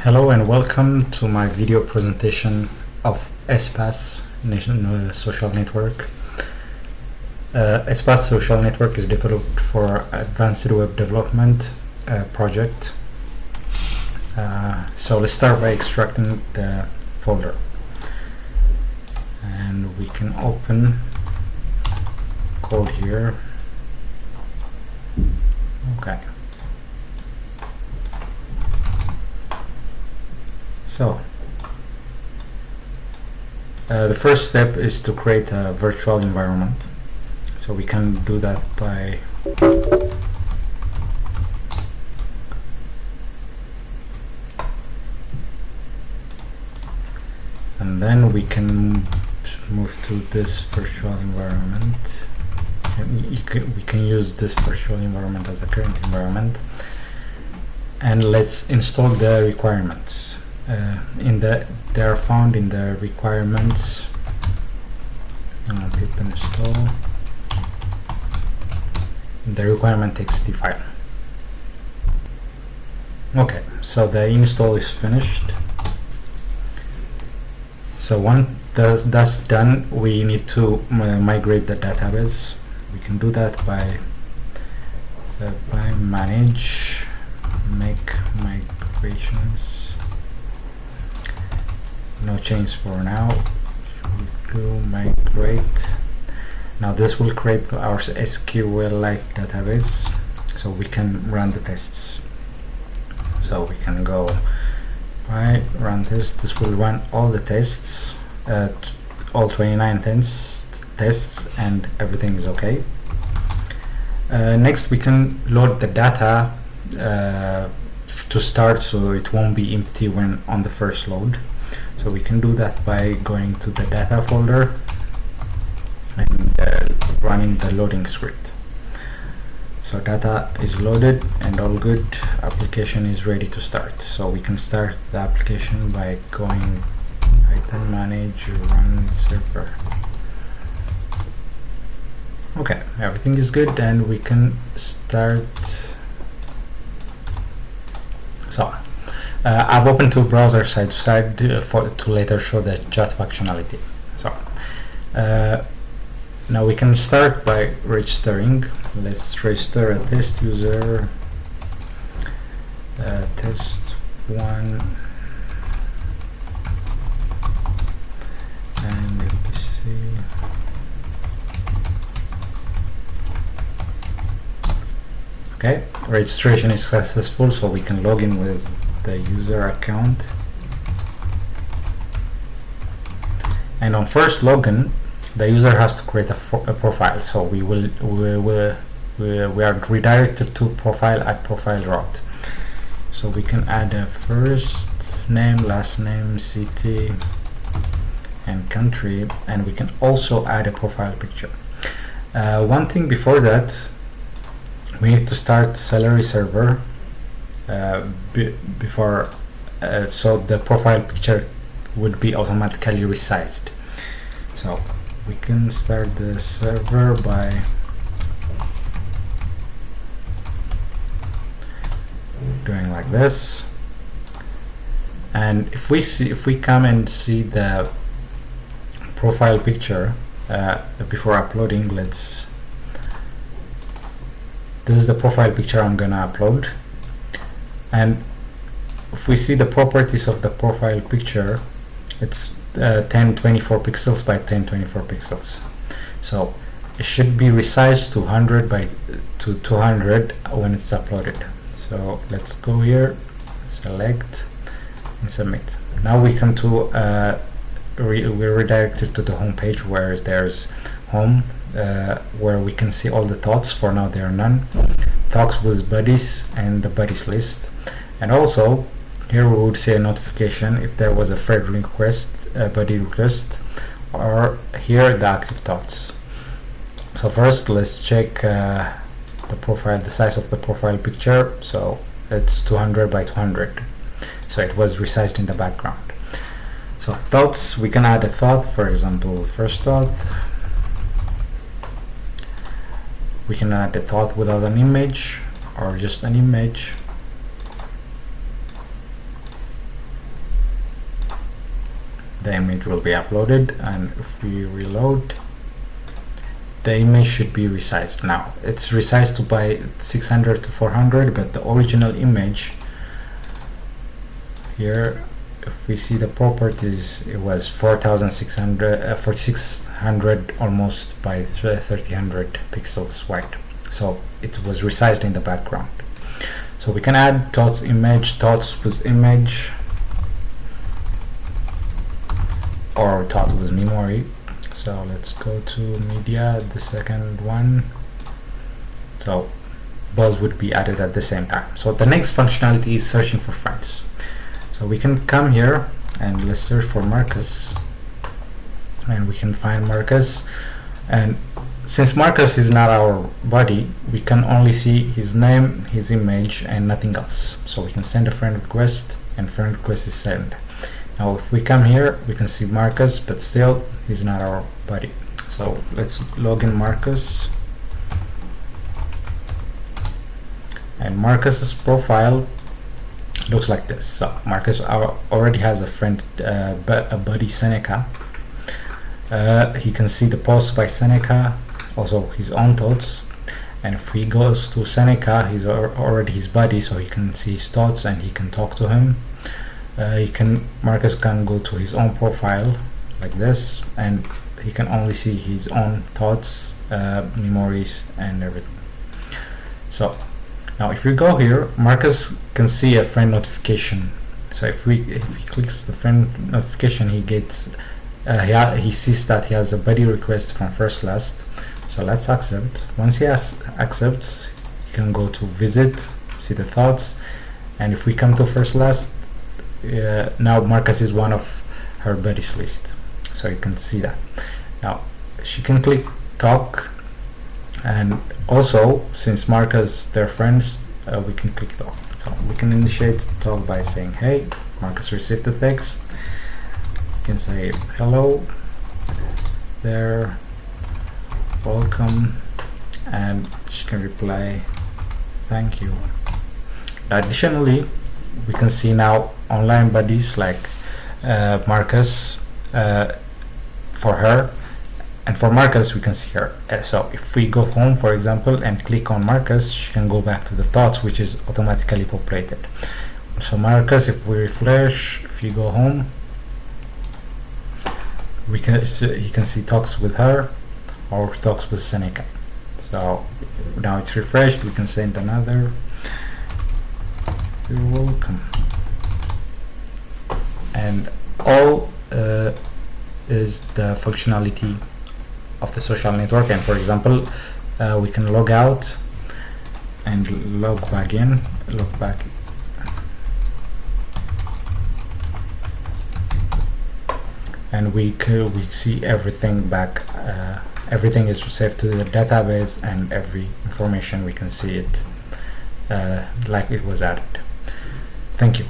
Hello and welcome to my video presentation of espace social network. Espace social network is developed for advanced web development project. So let's start by extracting the folder, and we can open code here. Okay. So the first step is to create a virtual environment. So we can do that by and then we can move to this virtual environment. We can use this virtual environment as the current environment, and let's install the requirements. They are found in the requirements. I'll click install in the requirement txt file. Okay, so the install is finished. So once that's done, we need to migrate the database. We can do that by manage, make migrations. No change for now. We do migrate. Now this will create our SQL-like database, so we can run the tests. So we can go by run test. This will run all the tests, all 29 tests, and everything is okay. Next, we can load the data to start, so it won't be empty when on the first load. So we can do that by going to the data folder and running the loading script. So data is loaded and all good. Application is ready to start. So we can start the application by going Python manage run server. Okay, everything is good and we can start. So I've opened two browsers side to side to later show the chat functionality. So now we can start by registering. Let's register a test user, test1, and PC. Okay, registration is successful, so we can log in with the user account. And on first login, the user has to create a profile. So we are redirected to profile at profile route. So we can add a first name, last name, city, and country, and we can also add a profile picture. One thing before that, we need to start salary server before, so the profile picture would be automatically resized. So we can start the server by doing like this, and if we come and see the profile picture before uploading, this is the profile picture I'm gonna upload. And if we see the properties of the profile picture, it's 1024 pixels by 1024 pixels. So it should be resized to 100 by 200 when it's uploaded. So let's go here, select, and submit. Now we come to we're redirected to the home page where there's home, where we can see all the thoughts. For now there are none. Talks with buddies and the buddies list. And also here we would see a notification if there was a friend request, a buddy request, or here the active thoughts. So first let's check the profile, the size of the profile picture. So it's 200 by 200. So it was resized in the background. So thoughts, we can add a thought, for example, first thought. We can add a thought without an image or just an image. the image will be uploaded, and if we reload, the image should be resized. Now it's resized to by 600 to 400, but the original image here, if we see the properties, it was 4600 4600 almost by 3000 pixels wide, so it was resized in the background. So we can add thoughts image, thoughts with image, or thought with memory. So let's go to media, the second one. So both would be added at the same time. So the next functionality is searching for friends. So we can come here and let's search for Marcus, and we can find Marcus, and since Marcus is not our body, we can only see his name, his image, and nothing else. So we can send a friend request, and friend request is sent. Now if we come here, we can see Marcus, but still he's not our body. So let's log in Marcus, and Marcus's profile looks like this. So Marcus already has a friend, a buddy, Seneca. He can see the posts by Seneca, also his own thoughts, and if he goes to Seneca, he's already his buddy, so he can see his thoughts and he can talk to him. Marcus can go to his own profile like this, and he can only see his own thoughts, memories, and everything. So now if we go here, Marcus can see a friend notification. So if he clicks the friend notification, he gets he sees that he has a buddy request from First Last. So let's accept. Once he accepts, he can go to visit, see the thoughts, and if we come to First Last, now Marcus is one of her buddies list, so you can see that. Now she can click talk, and also since Marcus they're friends, we can click talk. So we can initiate the talk by saying, hey, Marcus received the text. You can say hello there, welcome, and she can reply thank you. Additionally, we can see now online buddies like Marcus for her, and for Marcus we can see her. So if we go home, for example, and click on Marcus, she can go back to the thoughts, which is automatically populated. So Marcus, if we refresh, if you go home, he can see talks with her or talks with Seneca. So now it's refreshed, we can send another you're welcome, and all is the functionality of the social network. And for example, we can log out and log back in, and we see everything back. Everything is saved to the database, and every information we can see it like it was added. Thank you.